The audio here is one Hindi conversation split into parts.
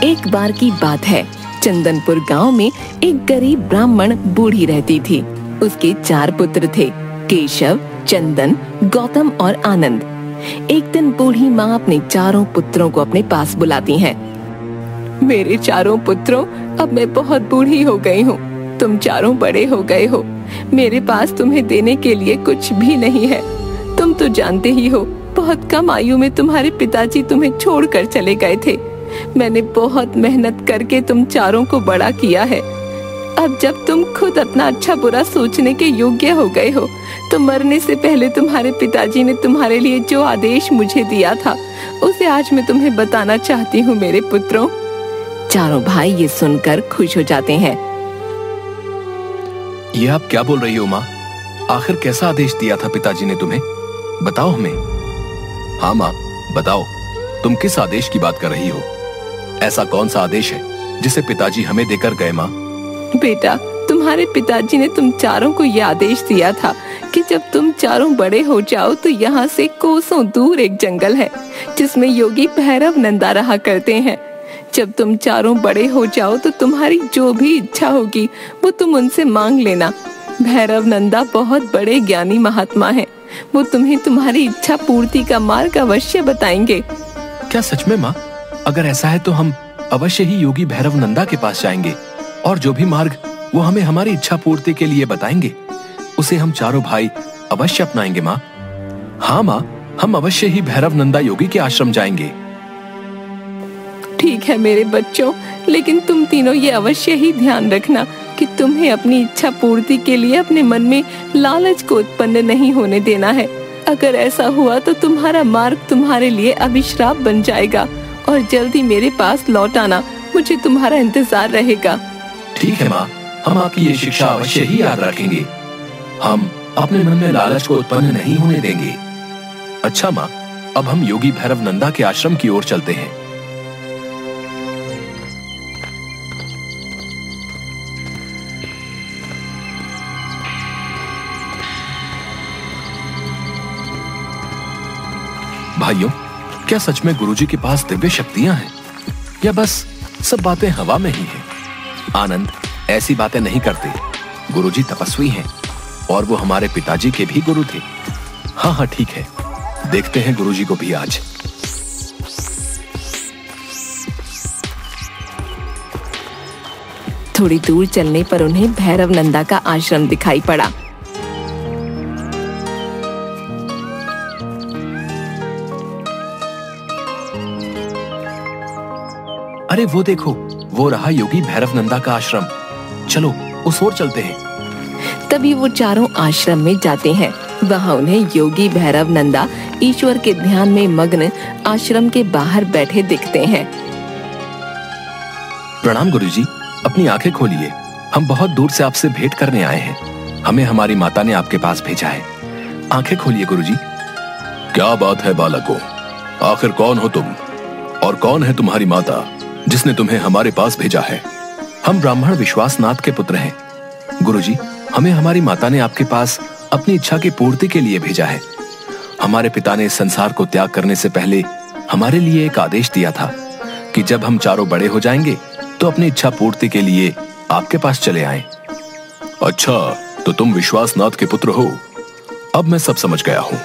एक बार की बात है, चंदनपुर गांव में एक गरीब ब्राह्मण बूढ़ी रहती थी। उसके 4 पुत्र थे, केशव, चंदन, गौतम और आनंद। एक दिन बूढ़ी माँ अपने 4 पुत्रों को अपने पास बुलाती है। मेरे 4 पुत्रों, अब मैं बहुत बूढ़ी हो गई हूँ। तुम 4 बड़े हो गए हो। मेरे पास तुम्हें देने के लिए कुछ भी नहीं है। तुम तो जानते ही हो, बहुत कम आयु में तुम्हारे पिताजी तुम्हें छोड़कर चले गए थे। मैंने बहुत मेहनत करके तुम 4 को बड़ा किया है। अब जब तुम खुद अपना अच्छा बुरा सोचने के योग्य हो गए हो, तो मरने से पहले तुम्हारे पिताजी ने तुम्हारे लिए जो आदेश मुझे दिया था, उसे आज मैं तुम्हें बताना चाहती हूँ मेरे पुत्रों। 4 भाई ये सुनकर खुश हो जाते हैं। ये आप क्या बोल रही हो माँ? आखिर कैसा आदेश दिया था पिताजी ने तुम्हें? बताओ हमें। हाँ माँ, बताओ, तुम किस आदेश की बात कर रही हो? ऐसा कौन सा आदेश है जिसे पिताजी हमें देकर गए माँ? बेटा, तुम्हारे पिताजी ने तुम 4 को यह आदेश दिया था कि जब तुम 4 बड़े हो जाओ तो यहाँ से कोसों दूर एक जंगल है जिसमें योगी भैरव नंदा रहा करते हैं। जब तुम 4 बड़े हो जाओ तो तुम्हारी जो भी इच्छा होगी वो तुम उनसे मांग लेना। भैरव नंदा बहुत बड़े ज्ञानी महात्मा हैं। वो तुम्हें तुम्हारी इच्छा पूर्ति का मार्ग अवश्य बताएंगे। क्या सच में माँ? अगर ऐसा है तो हम अवश्य ही योगी भैरव नंदा के पास जाएंगे और जो भी मार्ग वो हमें हमारी इच्छा पूर्ति के लिए बताएंगे, उसे हम 4 भाई अवश्य अपनाएंगे माँ। हाँ माँ, हम अवश्य ही भैरव नंदा योगी के आश्रम जाएंगे। ठीक है मेरे बच्चों, लेकिन तुम तीनों ये अवश्य ही ध्यान रखना कि तुम्हें अपनी इच्छा पूर्ति के लिए अपने मन में लालच को उत्पन्न नहीं होने देना है। अगर ऐसा हुआ तो तुम्हारा मार्ग तुम्हारे लिए अभिश्राप बन जाएगा। और जल्दी मेरे पास लौट आना, मुझे तुम्हारा इंतजार रहेगा। ठीक है माँ, हम आपकी ये शिक्षा अवश्य ही याद रखेंगे। हम अपने मन में लालच को उत्पन्न नहीं होने देंगे। अच्छा माँ, अब हम योगी भैरव नंदा के आश्रम की ओर चलते हैं। भाइयों, क्या सच में गुरुजी के पास दिव्य शक्तियां हैं या बस सब बातें हवा में ही हैं? आनंद, ऐसी बातें नहीं करते। गुरुजी तपस्वी हैं और वो हमारे पिताजी के भी गुरु थे। हाँ हाँ ठीक है, देखते हैं गुरुजी को भी आज। थोड़ी दूर चलने पर उन्हें भैरव नंदा का आश्रम दिखाई पड़ा। अरे वो देखो, वो रहा योगी भैरव नंदा का आश्रम। चलो उस ओर चलते हैं। तभी वो 4 आश्रम में जाते हैं। वहाँ उन्हें योगी भैरव नंदा ईश्वर के ध्यान में मग्न आश्रम के बाहर बैठे दिखते हैं। प्रणाम गुरुजी, अपनी आंखें खोलिए। हम बहुत दूर से आपसे भेंट करने आए हैं। हमें हमारी माता ने आपके पास भेजा है। आंखें खोलिए गुरुजी। क्या बात है बालकों, आखिर कौन हो तुम और कौन है तुम्हारी माता जिसने तुम्हें हमारे पास भेजा है? हम ब्राह्मण विश्वासनाथ के पुत्र हैं। गुरुजी, हमें हमारी माता ने आपके पास अपनी इच्छा की पूर्ति के लिए भेजा है। हमारे पिता ने संसार को त्याग करने से पहले हमारे लिए एक आदेश दिया था कि जब हम 4 बड़े हो जाएंगे तो अपनी इच्छा पूर्ति के लिए आपके पास चले आएं। अच्छा, तो तुम विश्वासनाथ के पुत्र हो। अब मैं सब समझ गया हूँ।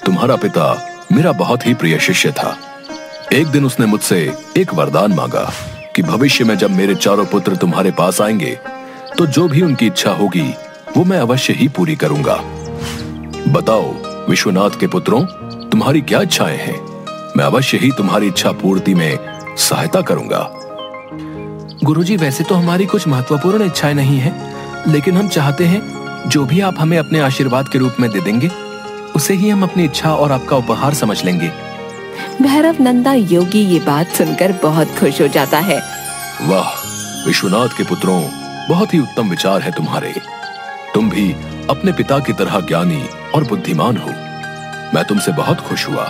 तुम्हारा पिता मेरा बहुत ही प्रिय शिष्य था। एक दिन उसने मुझसे एक वरदान मांगा कि भविष्य में जब मेरे 4 पुत्र तुम्हारे पास आएंगे तो जो भी उनकी इच्छा होगी वो मैं अवश्य ही पूरी करूंगा। बताओ विश्वनाथ के पुत्रों, तुम्हारी क्या इच्छाएं हैं? मैं अवश्य ही तुम्हारी इच्छा पूर्ति में सहायता करूंगा। गुरुजी, वैसे तो हमारी कुछ महत्वपूर्ण इच्छाएं नहीं है, लेकिन हम चाहते हैं जो भी आप हमें अपने आशीर्वाद के रूप में दे देंगे उसे ही हम अपनी इच्छा और आपका उपहार समझ लेंगे। भैरव नंदा योगी ये बात सुनकर बहुत खुश हो जाता है। वाह विश्वनाथ के पुत्रों, बहुत ही उत्तम विचार है तुम्हारे। तुम भी अपने पिता की तरह ज्ञानी और बुद्धिमान हो। मैं तुमसे बहुत खुश हुआ।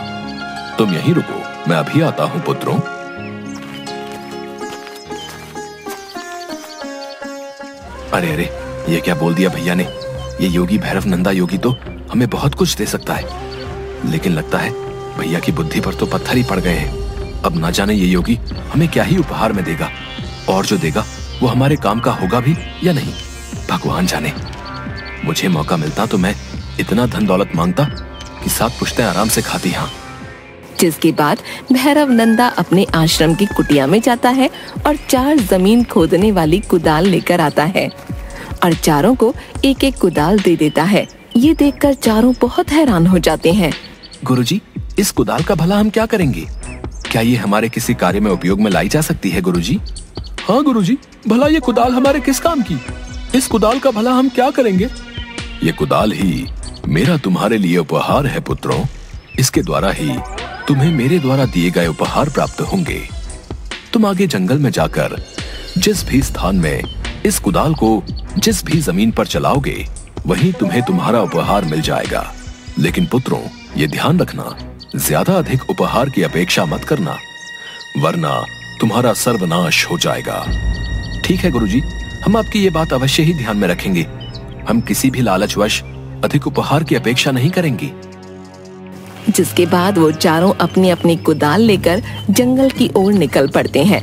तुम यहीं रुको, मैं अभी आता हूँ पुत्रों। अरे अरे, ये क्या बोल दिया भैया ने? ये योगी भैरव नंदा योगी तो हमें बहुत कुछ दे सकता है, लेकिन लगता है भैया की बुद्धि पर तो पत्थर ही पड़ गए हैं। अब ना जाने ये योगी हमें क्या ही उपहार में देगा, और जो देगा वो हमारे काम का होगा भी या नहीं, भगवान जाने। मुझे मौका मिलता तो मैं इतना धन दौलत मांगता कि 7 पुश्तें आराम से खाती। हाँ। जिसके बाद भैरव नंदा अपने आश्रम की कुटिया में जाता है और 4 जमीन खोदने वाली कुदाल लेकर आता है और चारों को एक एक कुदाल दे देता है। ये देखकर चारों बहुत हैरान हो जाते हैं। गुरुजी, इस कुदाल का भला हम क्या करेंगे? क्या ये हमारे किसी कार्य में उपयोग में लाई जा सकती है गुरुजी? हाँ गुरुजी, भला ये कुदाल हमारे किस काम की? इस कुदाल का भला हम क्या करेंगे? ये कुदाल ही मेरा तुम्हारे लिए उपहार है पुत्रों। इसके द्वारा ही तुम्हें मेरे द्वारा दिए गए उपहार प्राप्त होंगे। तुम आगे जंगल में जाकर जिस भी स्थान में इस कुदाल को जिस भी जमीन पर चलाओगे वहीं तुम्हें तुम्हारा उपहार मिल जाएगा। लेकिन पुत्रों, ये ध्यान रखना, ज्यादा अधिक उपहार की अपेक्षा मत करना, वरना तुम्हारा सर्वनाश हो जाएगा। ठीक है गुरुजी, हम आपकी ये बात अवश्य ही ध्यान में रखेंगे। हम किसी भी लालचवश अधिक उपहार की अपेक्षा नहीं करेंगे। जिसके बाद वो चारों अपनी अपनी कुदाल लेकर जंगल की ओर निकल पड़ते हैं।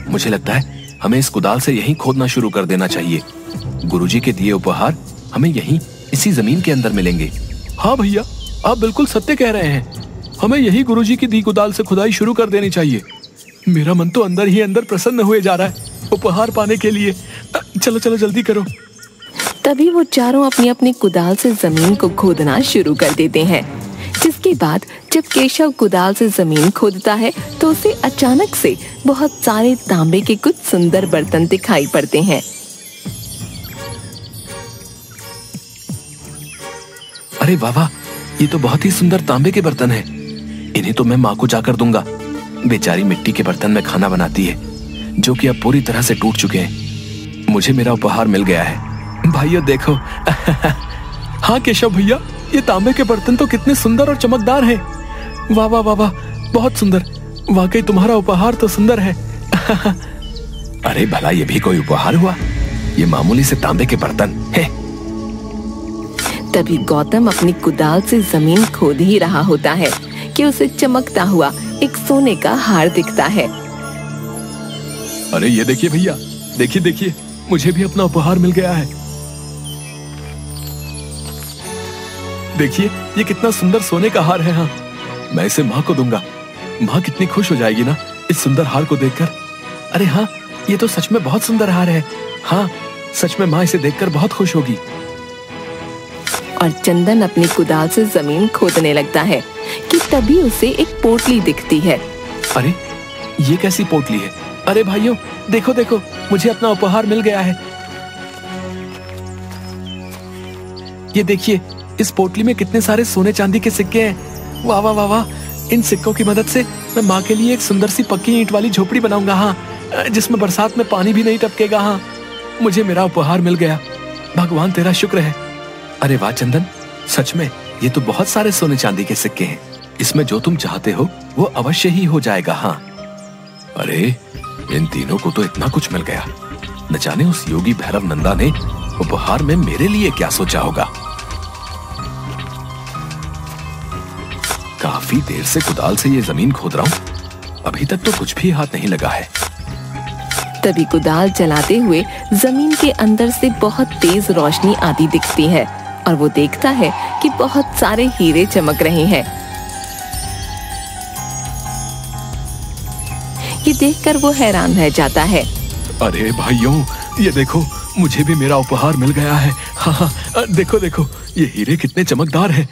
मुझे लगता है हमें इस कुदाल से यहीं खोदना शुरू कर देना चाहिए। गुरुजी के दिए उपहार हमें यहीं इसी जमीन के अंदर मिलेंगे। हाँ भैया, आप बिल्कुल सत्य कह रहे हैं। हमें यही गुरुजी की दी कुदाल से खुदाई शुरू कर देनी चाहिए। मेरा मन तो अंदर ही अंदर प्रसन्न हुए जा रहा है उपहार पाने के लिए। चलो चलो जल्दी करो। तभी वो चारों अपनी अपनी कुदाल से जमीन को खोदना शुरू कर देते हैं। जिसके बाद जब केशव कुदाल से जमीन खोदता है तो उसे अचानक से बहुत सारे तांबे के कुछ सुंदर बर्तन दिखाई पड़ते हैं। अरे वाह वाह, ये तो बहुत ही सुंदर तांबे के बर्तन हैं। इन्हें तो मैं माँ को जाकर दूंगा। बेचारी मिट्टी के बर्तन में खाना बनाती है, जो कि अब पूरी तरह से टूट चुके हैं। मुझे मेरा उपहार मिल गया है। भाइयों देखो। हाँ केशव भैया, ये तांबे के बर्तन तो कितने सुंदर और चमकदार हैं। वाह वाह वाह वाह, बहुत सुंदर। वाकई तुम्हारा उपहार तो सुंदर है। अरे भला ये भी कोई उपहार हुआ? ये मामूली से तांबे के बर्तन है। तभी गौतम अपनी कुदाल से जमीन खोद ही रहा होता है कि उसे चमकता हुआ एक सोने का हार दिखता है। अरे ये देखिए भैया, देखिए देखिए, मुझे भी अपना उपहार मिल गया है। देखिए ये कितना सुंदर सोने का हार है। हाँ, मैं इसे माँ को दूंगा। माँ कितनी खुश हो जाएगी ना इस सुंदर हार को देखकर। अरे हाँ, ये तो सच में बहुत सुंदर हार है। हाँ, सच में माँ इसे देखकर बहुत खुश होगी। और चंदन अपनी कुदाल से जमीन खोदने लगता है कि तभी उसे एक पोटली दिखती है। अरे ये कैसी पोटली है? अरे भाइयों देखो देखो, मुझे अपना उपहार मिल गया है। ये देखिए, इस पोटली में कितने सारे सोने चांदी के सिक्के हैं। वाह वाह वाह वाह, इन सिक्कों की मदद से मैं माँ के लिए एक सुंदर सी पक्की ईंट वाली झोपड़ी बनाऊंगा। हाँ, जिसमें बरसात में पानी भी नहीं टपकेगा। हाँ, मुझे मेरा उपहार मिल गया। भगवान तेरा शुक्र है। अरे वाह चंदन, सच में ये तो बहुत सारे सोने चांदी के सिक्के हैं। इसमें जो तुम चाहते हो वो अवश्य ही हो जाएगा। हाँ, अरे इन तीनों को तो इतना कुछ मिल गया। न जाने उस योगी भैरव नंदा ने उपहार में मेरे लिए क्या सोचा होगा। काफी देर से कुदाल से ये जमीन खोद रहा हूँ, अभी तक तो कुछ भी हाथ नहीं लगा है। तभी कुदाल चलाते हुए जमीन के अंदर से बहुत तेज रोशनी आती दिखती है और वो देखता है कि बहुत सारे हीरे चमक रहे हैं। ये देखकर वो हैरान रह जाता है। अरे भाइयों, ये देखो, मुझे भी मेरा उपहार मिल गया है। हाँ हाँ, देखो देखो, ये हीरे कितने चमकदार हैं।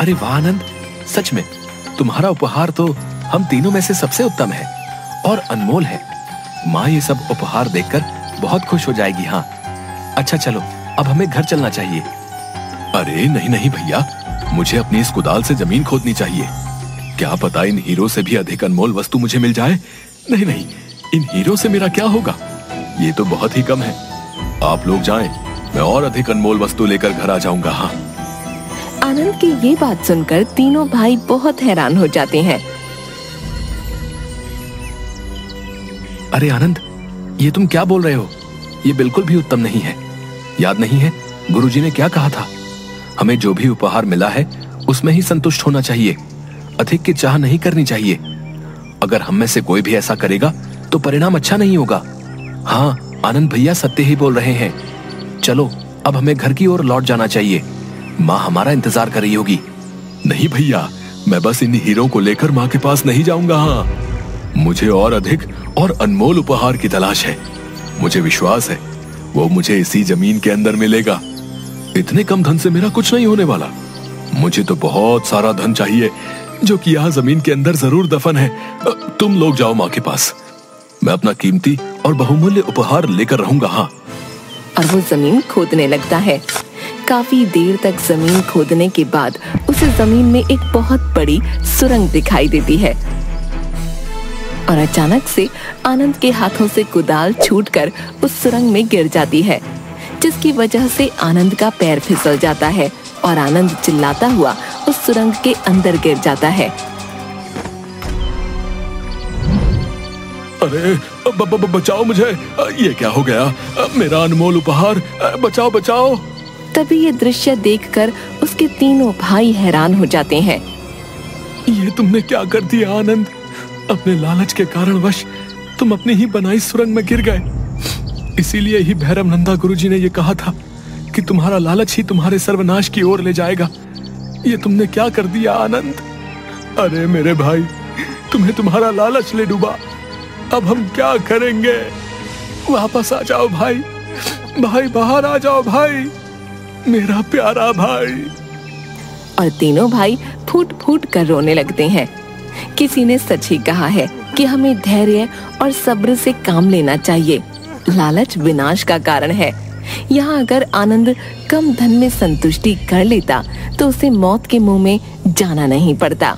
अरे वाह आनंद, सच में तुम्हारा उपहार तो हम तीनों में से सबसे उत्तम है और अनमोल है। माँ ये सब उपहार देखकर बहुत खुश हो जाएगी। हाँ, अच्छा चलो, अब हमें घर चलना चाहिए। अरे नहीं नहीं भैया, मुझे अपनी इस कुदाल से जमीन खोदनी चाहिए। क्या पता इन हीरो से भी अधिक अनमोल वस्तु मुझे मिल जाए। नहीं नहीं, इन हीरो से मेरा क्या होगा, ये तो बहुत ही कम है। आप लोग जाएं, मैं और अधिक अनमोल वस्तु लेकर घर आ जाऊंगा। हाँ। आनंद की ये बात सुनकर तीनों भाई बहुत हैरान हो जाते हैं। अरे आनंद, ये तुम क्या बोल रहे हो? ये बिल्कुल भी उत्तम नहीं है। याद नहीं है गुरुजी ने क्या कहा था? हमें जो भी उपहार मिला है उसमें ही संतुष्ट होना चाहिए, अधिक की चाह नहीं करनी चाहिए। अगर हम में से कोई भी ऐसा करेगा तो परिणाम अच्छा नहीं होगा। हाँ, आनंद भैया सत्य ही बोल रहे हैं। चलो अब हमें घर की ओर लौट जाना चाहिए, माँ हमारा इंतजार कर रही होगी। नहीं भैया, मैं बस इन हीरों को लेकर माँ के पास नहीं जाऊंगा। हाँ, मुझे और अधिक और अनमोल उपहार की तलाश है। मुझे विश्वास है वो मुझे इसी जमीन के अंदर मिलेगा। इतने कम धन से मेरा कुछ नहीं होने वाला। मुझे तो बहुत सारा धन चाहिए जो कि यहाँ जमीन के अंदर जरूर दफन है। तुम लोग जाओ माँ के पास, मैं अपना कीमती और बहुमूल्य उपहार लेकर रहूंगा। हाँ। और वो जमीन खोदने लगता है। काफी देर तक जमीन खोदने के बाद उसे जमीन में एक बहुत बड़ी सुरंग दिखाई देती है और अचानक से आनंद के हाथों से कुदाल छूटकर उस सुरंग में गिर जाती है, जिसकी वजह से आनंद का पैर फिसल जाता है और आनंद चिल्लाता हुआ उस सुरंग के अंदर गिर जाता है। अरे बचाओ मुझे, ये क्या हो गया? मेरा अनमोल उपहार, बचाओ बचाओ। तभी ये दृश्य देखकर उसके तीनों भाई हैरान हो जाते हैं। ये तुमने क्या कर दिया आनंद? अपने लालच के कारणवश तुम अपनी ही बनाई सुरंग में गिर गए। इसीलिए ही भैरव नंदा गुरुजी ने ये कहा था कि तुम्हारा लालच ही तुम्हारे सर्वनाश की ओर ले जाएगा। ये तुमने क्या कर दिया आनंद? अरे मेरे भाई, तुम्हें तुम्हारा लालच ले डूबा। अब हम क्या करेंगे? वापस आ जाओ भाई, भाई बाहर आ जाओ भाई, मेरा प्यारा भाई। और तीनों भाई फूट फूट कर रोने लगते हैं। किसी ने सच ही कहा है कि हमें धैर्य और सब्र से काम लेना चाहिए। लालच विनाश का कारण है। यहाँ अगर आनंद कम धन में संतुष्टि कर लेता तो उसे मौत के मुंह में जाना नहीं पड़ता।